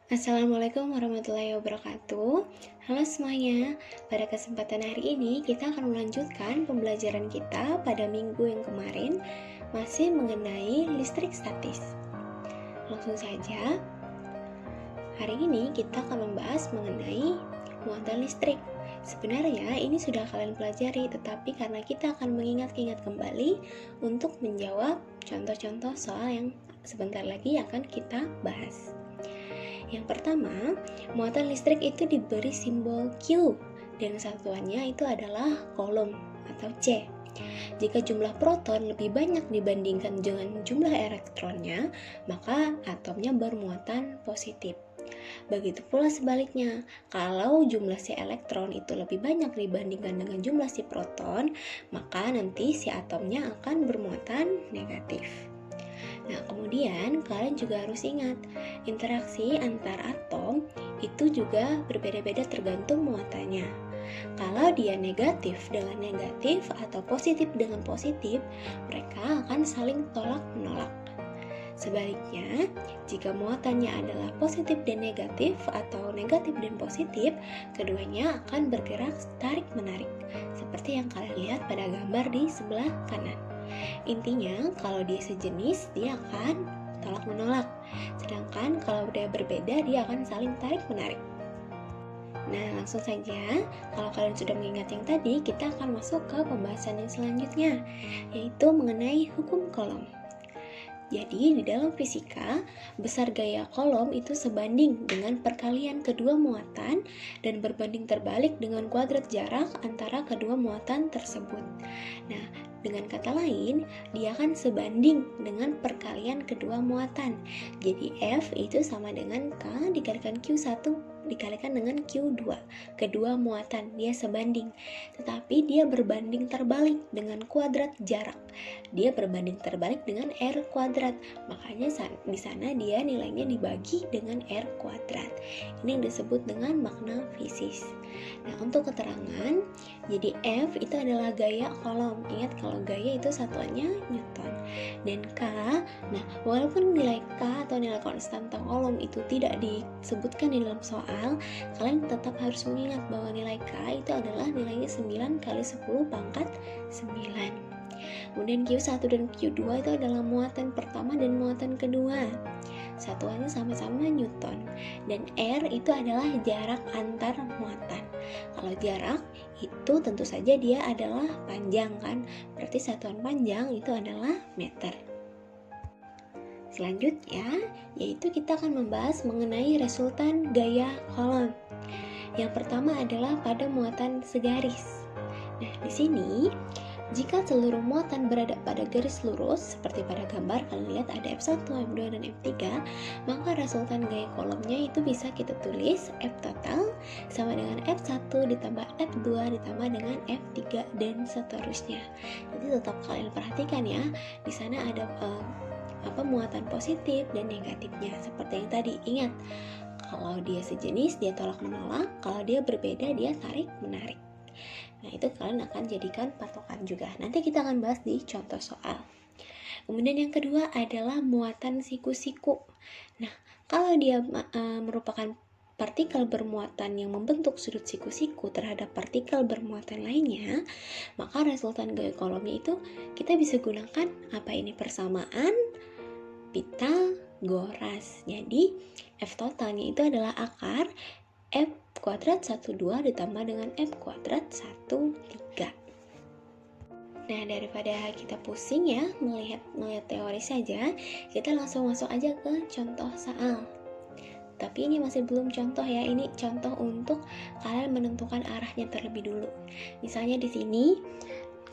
Assalamualaikum warahmatullahi wabarakatuh. Halo semuanya, pada kesempatan hari ini kita akan melanjutkan pembelajaran kita pada minggu yang kemarin masih mengenai listrik statis. Langsung saja, hari ini kita akan membahas mengenai muatan listrik. Sebenarnya ini sudah kalian pelajari, tetapi karena kita akan mengingat-ingat kembali untuk menjawab contoh-contoh soal yang sebentar lagi akan kita bahas. Yang pertama, muatan listrik itu diberi simbol Q dan satuannya itu adalah Coulomb atau C. Jika jumlah proton lebih banyak dibandingkan dengan jumlah elektronnya, maka atomnya bermuatan positif. Begitu pula sebaliknya, kalau jumlah si elektron itu lebih banyak dibandingkan dengan jumlah si proton, maka nanti si atomnya akan bermuatan negatif. Nah, kemudian kalian juga harus ingat, interaksi antar atom itu juga berbeda-beda tergantung muatannya. Kalau dia negatif dengan negatif atau positif dengan positif, mereka akan saling tolak-menolak. Sebaliknya, jika muatannya adalah positif dan negatif atau negatif dan positif, keduanya akan bergerak tarik-menarik, seperti yang kalian lihat pada gambar di sebelah kanan. Intinya, kalau dia sejenis, dia akan tolak-menolak. Sedangkan kalau dia berbeda, dia akan saling tarik-menarik. Nah, langsung saja, kalau kalian sudah mengingat yang tadi, kita akan masuk ke pembahasan yang selanjutnya, yaitu mengenai hukum Coulomb. Jadi, di dalam fisika, besar gaya Coulomb itu sebanding dengan perkalian kedua muatan dan berbanding terbalik dengan kuadrat jarak antara kedua muatan tersebut. Nah, dengan kata lain, dia akan sebanding dengan perkalian kedua muatan. Jadi, F itu sama dengan K dikalikan Q1 dikalikan dengan Q2. Kedua muatan dia sebanding, tetapi dia berbanding terbalik dengan kuadrat jarak. Dia berbanding terbalik dengan R kuadrat. Makanya di sana dia nilainya dibagi dengan R kuadrat. Ini yang disebut dengan makna fisis. Nah, untuk keterangan, jadi F itu adalah gaya Coulomb. Ingat kalau gaya itu satuannya Newton. Dan K, nah walaupun nilai K atau nilai konstanta Coulomb itu tidak disebutkan di dalam soal, kalian tetap harus mengingat bahwa nilai K itu adalah nilainya 9 kali 10 pangkat 9. Kemudian Q1 dan Q2 itu adalah muatan pertama dan muatan kedua. Satuannya sama-sama Newton. Dan R itu adalah jarak antar muatan. Kalau jarak itu tentu saja dia adalah panjang kan. Berarti satuan panjang itu adalah meter. Selanjutnya, yaitu kita akan membahas mengenai resultan gaya Coulomb. Yang pertama adalah pada muatan segaris. Nah, di sini jika seluruh muatan berada pada garis lurus, seperti pada gambar kalian lihat ada F1, F2, dan F3, maka resultan gaya Coulombnya itu bisa kita tulis F total sama dengan F1 ditambah F2 ditambah dengan F3 dan seterusnya. Jadi tetap kalian perhatikan ya, di sana ada muatan positif dan negatifnya. Seperti yang tadi, ingat, kalau dia sejenis dia tolak menolak, kalau dia berbeda dia tarik menarik. Nah, itu kalian akan jadikan patokan juga. Nanti kita akan bahas di contoh soal. Kemudian yang kedua adalah muatan siku-siku. Nah, kalau dia merupakan partikel bermuatan yang membentuk sudut siku-siku terhadap partikel bermuatan lainnya, maka resultan gaya Coulombnya itu kita bisa gunakan apa ini, persamaan Pitagoras. Jadi F totalnya itu adalah akar F kuadrat 12 ditambah dengan F kuadrat 13. Nah, daripada kita pusing ya melihat teori saja, kita langsung masuk aja ke contoh soal. Tapi ini masih belum contoh ya, ini contoh untuk kalian menentukan arahnya terlebih dulu. Misalnya di sini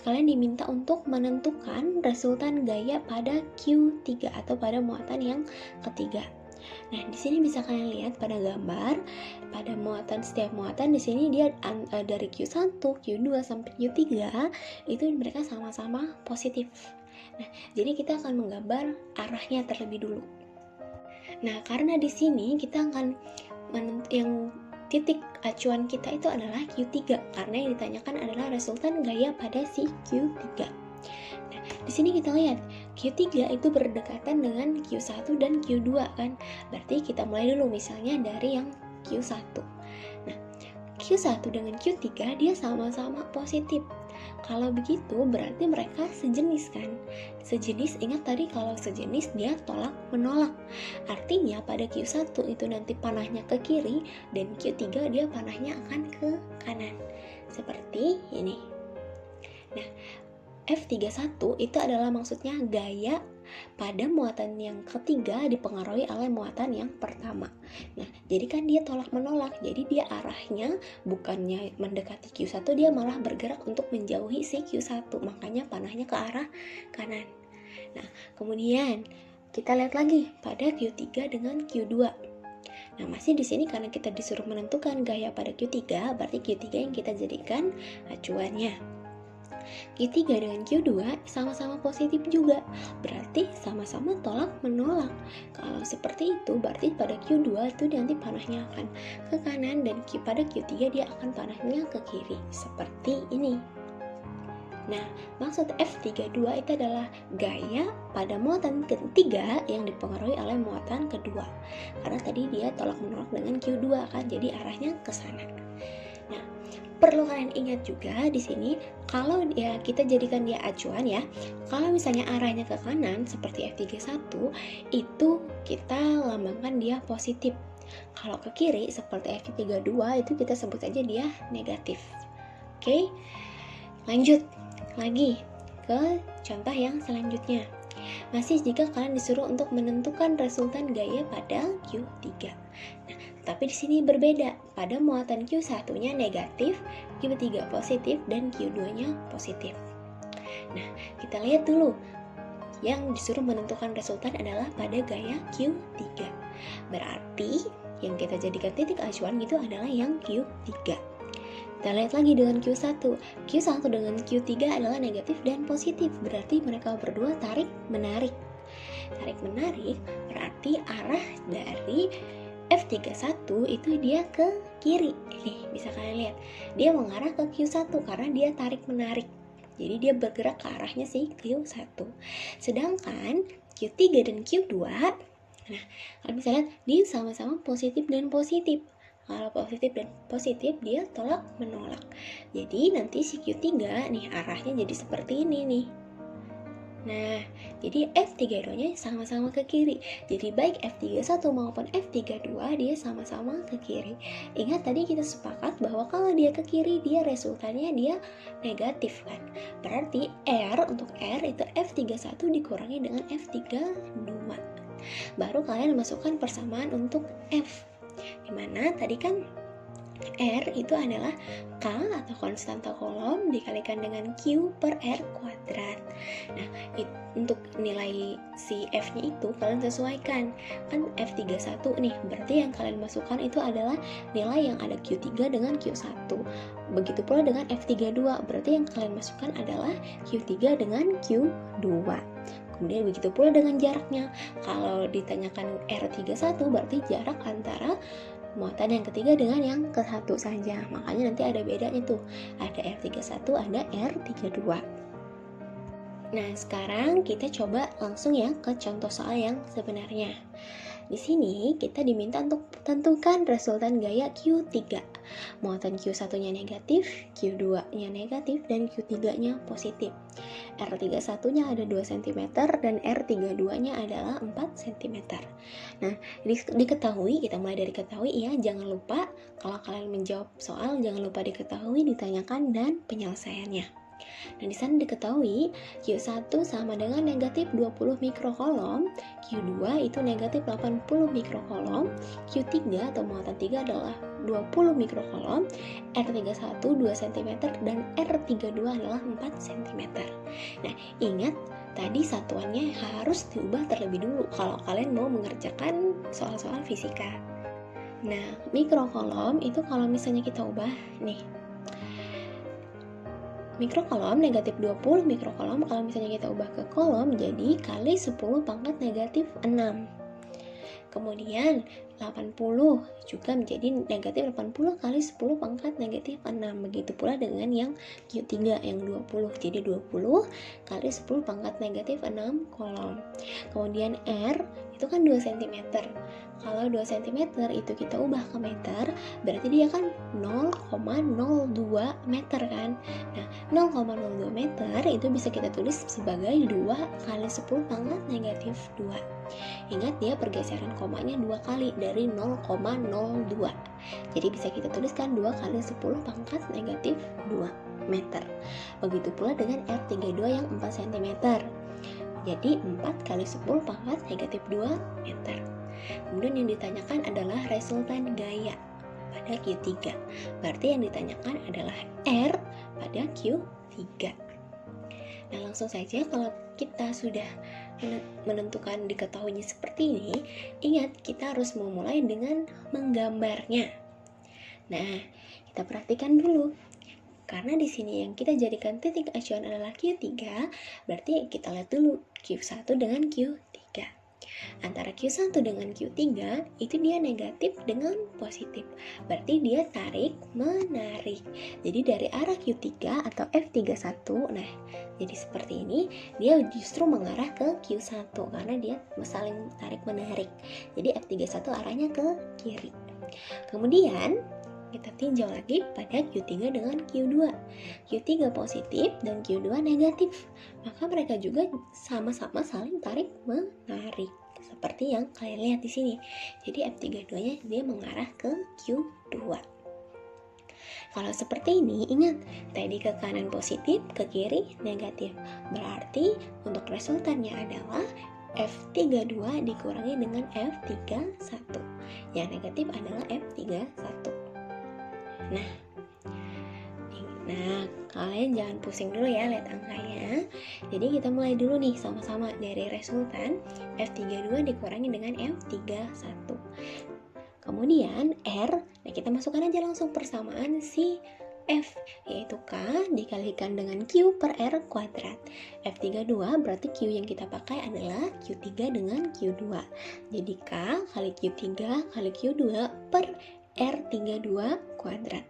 kalian diminta untuk menentukan resultan gaya pada Q3 atau pada muatan yang ketiga. Nah, di sini bisa kalian lihat pada gambar, pada muatan, setiap muatan di sini dia dari Q1, Q2 sampai Q3 itu mereka sama-sama positif. Nah, jadi kita akan menggambar arahnya terlebih dulu. Nah, karena di sini kita akan yang titik acuan kita itu adalah Q3 karena yang ditanyakan adalah resultan gaya pada si Q3. Nah, di sini kita lihat Q3 itu berdekatan dengan Q1 dan Q2 kan. Berarti kita mulai dulu misalnya dari yang Q1. Nah, Q1 dengan Q3 dia sama-sama positif. Kalau begitu berarti mereka sejenis kan. Sejenis, ingat tadi kalau sejenis dia tolak menolak. Artinya pada Q1 itu nanti panahnya ke kiri dan Q3 dia panahnya akan ke kanan. Seperti ini. Nah, F31 itu adalah maksudnya gaya pada muatan yang ketiga dipengaruhi oleh muatan yang pertama. Nah, jadi kan dia tolak menolak, jadi dia arahnya bukannya mendekati Q1, dia malah bergerak untuk menjauhi si Q1, makanya panahnya ke arah kanan. Nah, kemudian kita lihat lagi pada Q3 dengan Q2. Nah, masih di sini karena kita disuruh menentukan gaya pada Q3, berarti Q3 yang kita jadikan acuannya. Q3 dengan Q2 sama-sama positif juga, berarti sama-sama tolak menolak. Kalau seperti itu berarti pada Q2 itu nanti panahnya akan ke kanan dan pada Q3 dia akan panahnya ke kiri, seperti ini. Nah, maksud F32 itu adalah gaya pada muatan ketiga yang dipengaruhi oleh muatan kedua. Karena tadi dia tolak menolak dengan Q2 kan, jadi arahnya ke sana. Nah, perlu kalian ingat juga di sini kalau ya kita jadikan dia acuan ya. Kalau misalnya arahnya ke kanan seperti F31 itu kita lambangkan dia positif. Kalau ke kiri seperti F32 itu kita sebut aja dia negatif. Oke. Lanjut lagi ke contoh yang selanjutnya. Masih jika kalian disuruh untuk menentukan resultan gaya pada Q3. Nah, tapi di sini berbeda. Pada muatan Q1-nya negatif, Q3 positif, dan Q2-nya positif. Nah, kita lihat dulu. Yang disuruh menentukan resultan adalah pada gaya Q3. Berarti yang kita jadikan titik acuan itu adalah yang Q3. Kita lihat lagi dengan Q1. Q1 dengan Q3 adalah negatif dan positif. Berarti mereka berdua tarik menarik. Tarik menarik berarti arah dari F31 itu dia ke kiri. Nih, bisa kalian lihat. Dia mengarah ke Q1 karena dia tarik menarik. Jadi dia bergerak ke arahnya si Q1. Sedangkan Q3 dan Q2, nah, kalian bisa lihat dia sama-sama positif dan positif. Kalau positif dan positif dia tolak menolak. Jadi nanti si Q3 nih arahnya jadi seperti ini nih. Nah, jadi F32-nya sama-sama ke kiri. Jadi baik F31 maupun F32 dia sama-sama ke kiri. Ingat tadi kita sepakat bahwa kalau dia ke kiri dia resultannya dia negatif kan. Berarti untuk R itu F31 dikurangi dengan F32. Baru kalian masukkan persamaan untuk F. Dimana tadi kan R itu adalah K atau konstanta kolom dikalikan dengan Q per R kuadrat. Nah, untuk nilai si F-nya itu kalian sesuaikan. Kan F31 nih, berarti yang kalian masukkan itu adalah nilai yang ada Q3 dengan Q1. Begitu pula dengan F32, berarti yang kalian masukkan adalah Q3 dengan Q2. Kemudian begitu pula dengan jaraknya. Kalau ditanyakan R31 berarti jarak antara muatan yang ketiga dengan yang ke-1 saja. Makanya nanti ada bedanya tuh. Ada R31, ada R32. Nah, sekarang kita coba langsung ya ke contoh soal yang sebenarnya. Di sini kita diminta untuk tentukan resultan gaya Q3. Muatan Q1-nya negatif, Q2-nya negatif, dan Q3-nya positif. R31-nya ada 2 cm dan R32-nya adalah 4 cm. Nah, diketahui, kita mulai dari ketahui ya, jangan lupa kalau kalian menjawab soal, jangan lupa diketahui, ditanyakan, dan penyelesaiannya. Nah, di sana diketahui Q1 sama dengan negatif 20 mikrokolom, Q2 itu negatif 80 mikrokolom, Q3 atau muatan 3 adalah 20 mikrokolom, R31 2 cm, dan R32 adalah 4 cm. Nah, ingat tadi satuannya harus diubah terlebih dulu kalau kalian mau mengerjakan soal-soal fisika. Nah, mikrokolom itu kalau misalnya kita ubah nih, mikrokolom negatif 20 mikrokolom kalau misalnya kita ubah ke kolom jadi kali 10 pangkat negatif 6. Kemudian 80 juga menjadi negatif 80 kali 10 pangkat negatif 6. Begitu pula dengan yang Q3 yang 20. Jadi 20 kali 10 pangkat negatif 6 kolom. Kemudian R itu kan 2 cm. Kalau 2 cm itu kita ubah ke meter, berarti dia kan 0,02 meter kan. Nah, 0,02 meter itu bisa kita tulis sebagai 2 kali 10 pangkat negatif 2. Ingat dia pergeseran komanya 2 kali dari 0,02. Jadi bisa kita tuliskan 2 kali 10 pangkat negatif 2 meter. Begitu pula dengan R32 yang 4 cm. Jadi 4 kali 10 pangkat negatif 2 meter. Kemudian yang ditanyakan adalah resultan gaya pada Q3. Berarti yang ditanyakan adalah R pada Q3. Nah, langsung saja kalau kita sudah menentukan diketahuinya seperti ini, ingat kita harus memulai dengan menggambarnya. Nah, kita perhatikan dulu. Karena di sini yang kita jadikan titik acuan adalah Q3, berarti kita lihat dulu Q1 dengan Q3. Antara Q1 dengan Q3 itu dia negatif dengan positif. Berarti dia tarik menarik. Jadi dari arah Q3 atau F31, nah jadi seperti ini, dia justru mengarah ke Q1 karena dia saling tarik menarik. Jadi F31 arahnya ke kiri. Kemudian kita tinjau lagi pada Q3 dengan Q2. Q3 positif dan Q2 negatif. Maka mereka juga sama-sama saling tarik menarik. Seperti yang kalian lihat di sini. Jadi F32-nya dia mengarah ke Q2. Kalau seperti ini, ingat tadi ke kanan positif, ke kiri negatif. Berarti untuk resultannya adalah F32 dikurangi dengan F31. Yang negatif adalah F31. Nah, kalian jangan pusing dulu ya lihat angkanya. Jadi kita mulai dulu nih sama-sama dari resultan F32 dikurangi dengan F31. Kemudian R, nah kita masukkan aja langsung persamaan si F, yaitu K dikalikan dengan Q per R kuadrat. F32 berarti Q yang kita pakai adalah Q3 dengan Q2. Jadi K kali Q3 kali Q2 per R32 kuadrat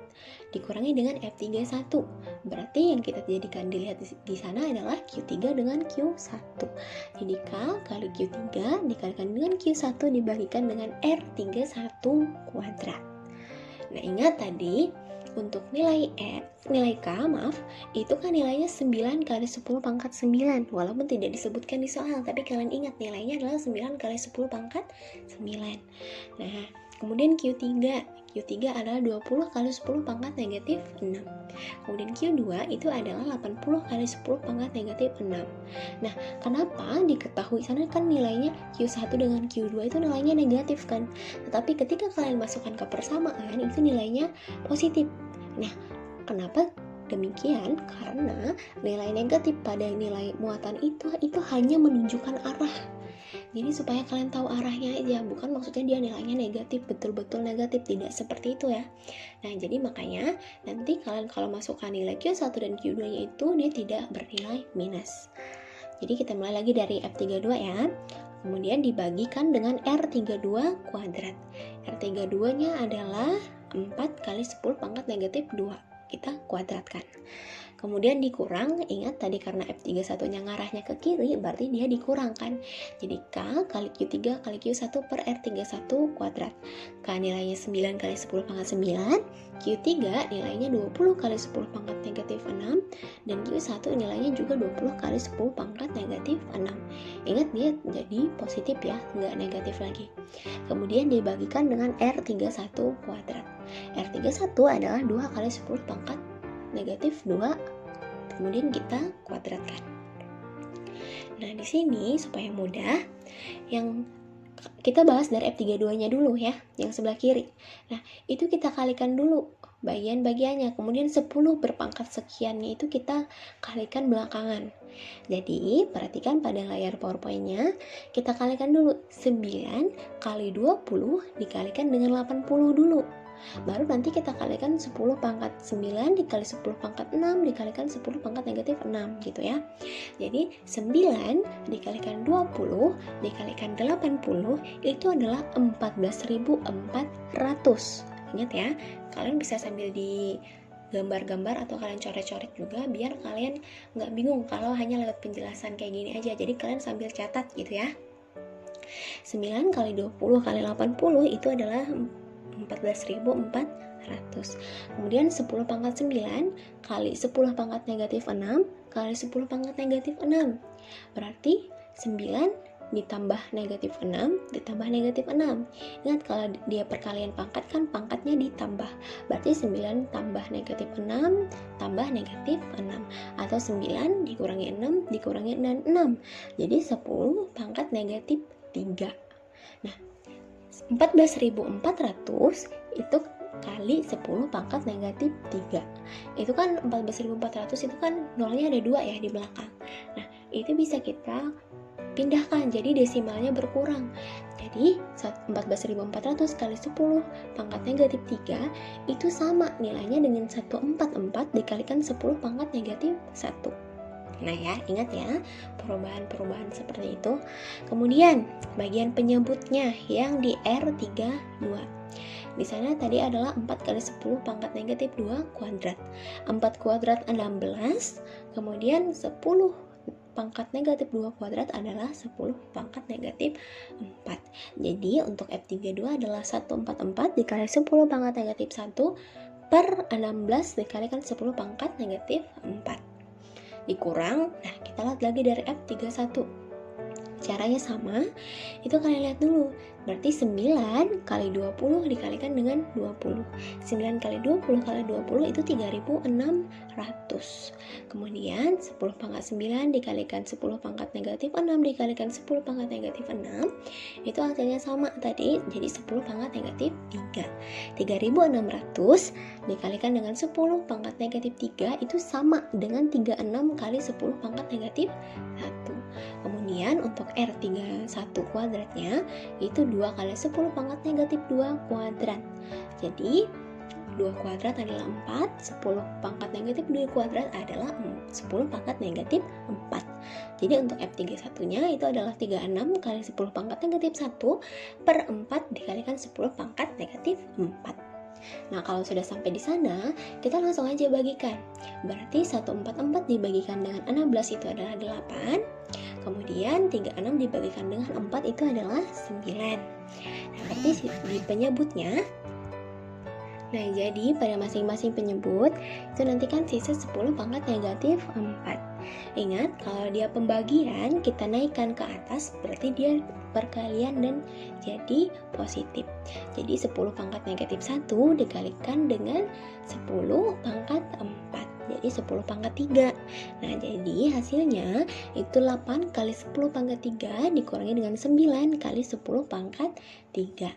dikurangi dengan F31. Berarti yang kita jadikan dilihat di sana adalah Q3 dengan Q1. Jadi K kali Q3 dikalikan dengan Q1 dibagikan dengan R31 kuadrat. Nah, ingat tadi untuk nilai K, itu kan nilainya 9 kali 10 pangkat 9. Walaupun tidak disebutkan di soal, tapi kalian ingat nilainya adalah 9 kali 10 pangkat 9. Nah, kemudian Q3 adalah 20 kali 10 pangkat negatif 6. Kemudian Q2 itu adalah 80 kali 10 pangkat negatif 6. Nah, kenapa diketahui sana kan nilainya Q1 dengan Q2 itu nilainya negatif kan? Tetapi ketika kalian masukkan ke persamaan itu nilainya positif. Nah, kenapa demikian? Karena nilai negatif pada nilai muatan itu hanya menunjukkan arah. Jadi supaya kalian tahu arahnya aja, bukan maksudnya dia nilainya negatif, betul-betul negatif, tidak seperti itu ya. Nah, jadi makanya nanti kalian kalau masukkan nilai Q1 dan Q2-nya itu dia tidak bernilai minus. Jadi kita mulai lagi dari F32 ya. Kemudian dibagikan dengan R32 kuadrat. R32-nya adalah 4 kali 10 pangkat negatif 2. Kita kuadratkan. Kemudian dikurang, ingat tadi karena F31-nya ngarahnya ke kiri, berarti dia dikurangkan. Jadi K kali Q3 kali Q1 per R31 kuadrat. K nilainya 9 kali 10 pangkat 9, Q3 nilainya 20 kali 10 pangkat negatif 6, dan Q1 nilainya juga 20 kali 10 pangkat negatif 6. Ingat dia jadi positif ya, nggak negatif lagi. Kemudian dibagikan dengan R31 kuadrat. R31 adalah 2 kali 10 pangkat negatif 2, kemudian kita kuadratkan. Nah, di sini supaya mudah, yang kita bahas dari F32-nya dulu ya, yang sebelah kiri. Nah, itu kita kalikan dulu bagian-bagiannya. Kemudian 10 berpangkat sekiannya itu kita kalikan belakangan. Jadi, perhatikan pada layar PowerPoint-nya, kita kalikan dulu 9 kali 20 dikalikan dengan 80 dulu. Baru nanti kita kalikan 10 pangkat 9 dikali 10 pangkat 6 dikalikan 10 pangkat negatif 6 gitu ya. Jadi 9 dikalikan 20 dikalikan 80 itu adalah 14.400. Ingat ya, kalian bisa sambil di gambar-gambar atau kalian coret-coret juga biar kalian nggak bingung kalau hanya lewat penjelasan kayak gini aja. Jadi kalian sambil catat gitu ya. 9 kali 20 kali 80 itu adalah 14.400. Kemudian 10 pangkat 9 kali 10 pangkat negatif 6 kali 10 pangkat negatif 6. Berarti 9 ditambah negatif 6 ditambah negatif 6. Ingat kalau dia perkalian pangkat kan pangkatnya ditambah. Berarti 9 tambah negatif 6 tambah negatif 6. Atau 9 dikurangi 6 dikurangi 6. Jadi 10 pangkat negatif 3. Nah, 14.400 itu kali 10 pangkat negatif 3. Itu kan 14.400 itu kan nolnya ada 2 ya di belakang. Nah, itu bisa kita pindahkan jadi desimalnya berkurang. Jadi 14.400 kali 10 pangkat negatif 3 itu sama nilainya dengan 144 dikalikan 10 pangkat negatif 1. Nah ya, ingat ya perubahan-perubahan seperti itu. Kemudian bagian penyebutnya yang di R32. Di sana tadi adalah 4 kali 10 pangkat negatif 2 kuadrat. 4 kuadrat 16, kemudian 10 pangkat negatif 2 kuadrat adalah 10 pangkat negatif 4. Jadi untuk F32 adalah 144 dikali 10 pangkat negatif 1 per 16 dikalikan 10 pangkat negatif 4. Dikurang, nah kita lihat lagi dari F31. Caranya sama, itu kalian lihat dulu. Berarti 9 kali 20 dikalikan dengan 20. 9 kali 20 kali 20 itu 3.600. Kemudian 10 pangkat 9 dikalikan 10 pangkat negatif 6 dikalikan 10 pangkat negatif 6. Itu hasilnya sama tadi, jadi 10 pangkat negatif 3. 3.600 dikalikan dengan 10 pangkat negatif 3 itu sama dengan 36 kali 10 pangkat negatif 1. Kemudian untuk R31 kuadratnya itu 2 kali 10 pangkat negatif 2 kuadrat. Jadi 2 kuadrat adalah 4, 10 pangkat negatif 2 kuadrat adalah 10 pangkat negatif 4. Jadi untuk F31 nya itu adalah 36 kali 10 pangkat negatif 1 per 4 dikalikan 10 pangkat negatif 4. Nah, kalau sudah sampai di sana, kita langsung aja bagikan. Berarti 144 dibagikan dengan 16 itu adalah 8. Kemudian 36 dibagikan dengan 4 itu adalah 9. Nah, berarti di penyebutnya, nah jadi pada masing-masing penyebut itu nanti kan sisa 10 pangkat negatif 4. Ingat kalau dia pembagian kita naikkan ke atas berarti dia perkalian dan jadi positif. Jadi 10 pangkat negatif 1 dikalikan dengan 10 pangkat 4. Jadi 10 pangkat 3. Nah jadi hasilnya itu 8 kali 10 pangkat 3 dikurangi dengan 9 kali 10 pangkat 3.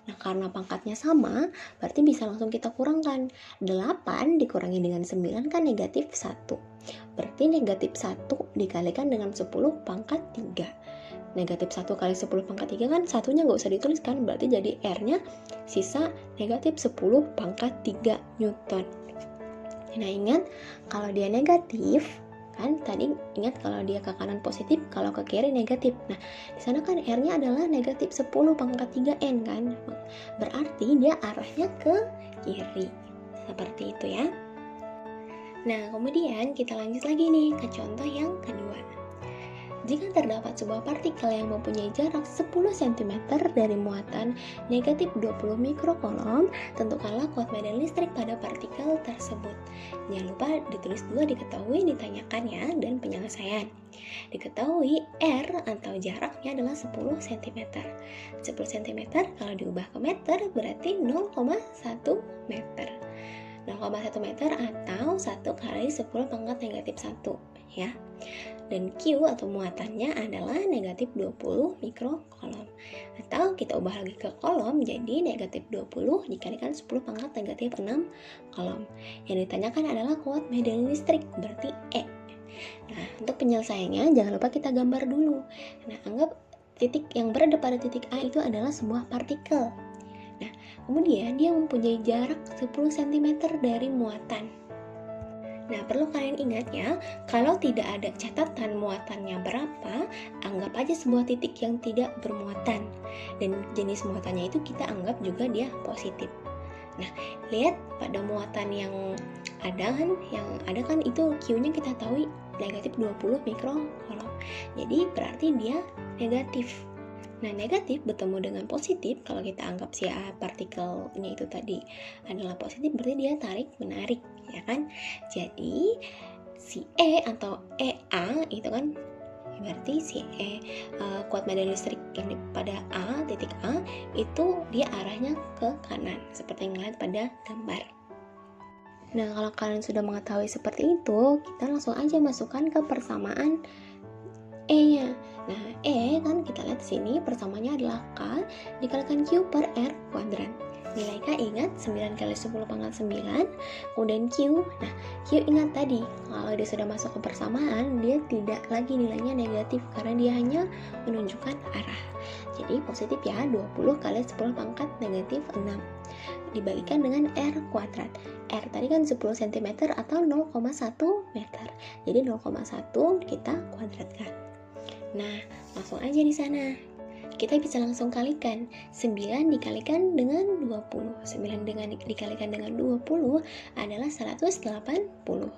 Nah karena pangkatnya sama berarti bisa langsung kita kurangkan. 8 dikurangi dengan 9 kan negatif 1. Berarti negatif 1 dikalikan dengan 10 pangkat 3. Negatif 1 kali 10 pangkat 3 kan satunya nggak usah dituliskan. Berarti jadi R-nya sisa negatif 10 pangkat 3 Newton. Nah ingat kalau dia negatif kan tadi ingat kalau dia ke kanan positif, kalau ke kiri negatif. Nah di sana kan R-nya adalah negatif 10 pangkat 3N kan. Berarti dia arahnya ke kiri. Seperti itu ya. Nah kemudian kita lanjut lagi nih ke contoh yang kedua. Jika terdapat sebuah partikel yang mempunyai jarak 10 cm dari muatan negatif 20 mikrocoulomb, tentukanlah kuat medan listrik pada partikel tersebut. Jangan lupa ditulis dulu diketahui, ditanyakan ya, dan penyelesaian. Diketahui R atau jaraknya adalah 10 cm. 10 cm kalau diubah ke meter berarti 0,1 meter. 0,1 meter atau 1 kali 10 pangkat negatif 1 ya. Dan Q atau muatannya adalah negatif 20 mikrokolom. Atau kita ubah lagi ke kolom, jadi negatif 20 dikalikan 10 pangkat negatif 6 kolom. Yang ditanyakan adalah kuat medan listrik, berarti E. Nah, untuk penyelesaiannya jangan lupa kita gambar dulu. Nah, anggap titik yang berada pada titik A itu adalah sebuah partikel. Nah, kemudian dia mempunyai jarak 10 cm dari muatan. Nah, perlu kalian ingat ya, kalau tidak ada catatan muatannya berapa, anggap aja sebuah titik yang tidak bermuatan. Dan jenis muatannya itu kita anggap juga dia positif. Nah, lihat pada muatan yang ada kan itu Q-nya kita tahu negatif 20 mikrokolom. Jadi berarti dia negatif. Nah, negatif bertemu dengan positif, kalau kita anggap si A partikelnya itu tadi adalah positif, berarti dia tarik-menarik, ya kan? Jadi, si E atau EA itu kan, berarti si kuat medan listrik yang pada A, titik A, itu dia arahnya ke kanan, seperti yang dilihat pada gambar. Nah, kalau kalian sudah mengetahui seperti itu, kita langsung aja masukkan ke persamaan E-nya. Nah, E kan kita lihat di sini persamaannya adalah K dikalikan Q per R kuadrat. Nilai K ingat 9 kali 10 pangkat 9, kemudian Q. Nah, Q ingat tadi, kalau dia sudah masuk ke persamaan, dia tidak lagi nilainya negatif karena dia hanya menunjukkan arah. Jadi positif ya, 20 kali 10 pangkat negatif 6 dibagikan dengan R kuadrat. R tadi kan 10 cm atau 0,1 meter. Jadi 0,1 kita kuadratkan. Nah, langsung aja di sana. Kita bisa langsung kalikan. 9 dikalikan dengan 20. 9 dikalikan dengan 20 adalah 180.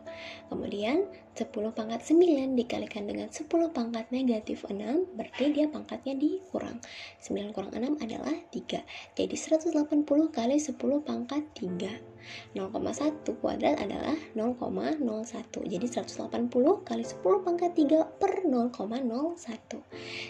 Kemudian 10 pangkat 9 dikalikan dengan 10 pangkat negatif 6, berarti dia pangkatnya dikurang. 9 kurang 6 adalah 3. Jadi 180 kali 10 pangkat 3. 0,1 kuadrat adalah 0,01. Jadi 180 kali 10 pangkat 3 per 0,01.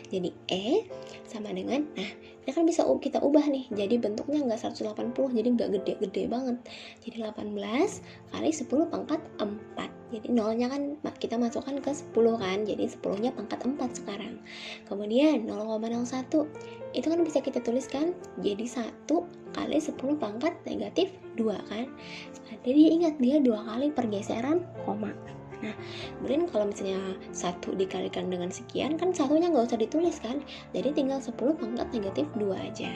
Jadi E sama dengan, nah ini kan bisa kita ubah nih, jadi bentuknya nggak 180, jadi nggak gede-gede banget. Jadi 18 kali 10 pangkat 4. Jadi nolnya kan kita masukkan ke 10 kan, jadi 10-nya pangkat 4 sekarang. Kemudian 0,01 itu kan bisa kita tuliskan jadi 1 kali 10 pangkat negatif 2 kan. Nah, jadi ingat dia 2 kali pergeseran koma. Nah, kemudian kalau misalnya 1 dikalikan dengan sekian, kan satunya nggak usah ditulis kan, jadi tinggal 10 pangkat negatif 2 aja.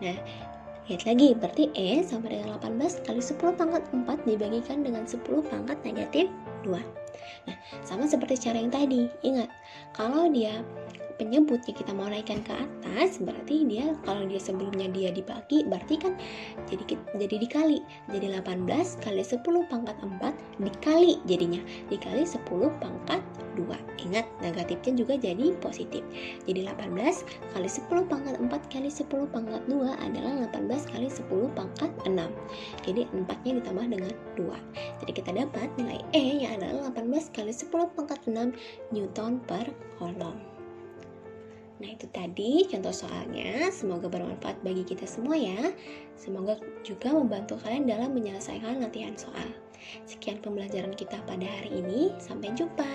Nah, lihat lagi, berarti E sama dengan 18 kali 10 pangkat 4 dibagikan dengan 10 pangkat negatif 2. Nah, sama seperti cara yang tadi, ingat, kalau dia penyebutnya kita mau naikkan ke atas, berarti dia kalau dia sebelumnya dia dibagi, berarti kan jadi dikali. Jadi 18 kali 10 pangkat 4 dikali jadinya, dikali 10 pangkat 2. Ingat, negatifnya juga jadi positif. Jadi 18 kali 10 pangkat 4 kali 10 pangkat 2 adalah 18 kali 10 pangkat 6. Jadi 4-nya ditambah dengan 2. Jadi kita dapat nilai E yang adalah 18 kali 10 pangkat 6 Newton per kolom. Nah, itu tadi contoh soalnya, semoga bermanfaat bagi kita semua ya. Semoga juga membantu kalian dalam menyelesaikan latihan soal. Sekian pembelajaran kita pada hari ini, sampai jumpa.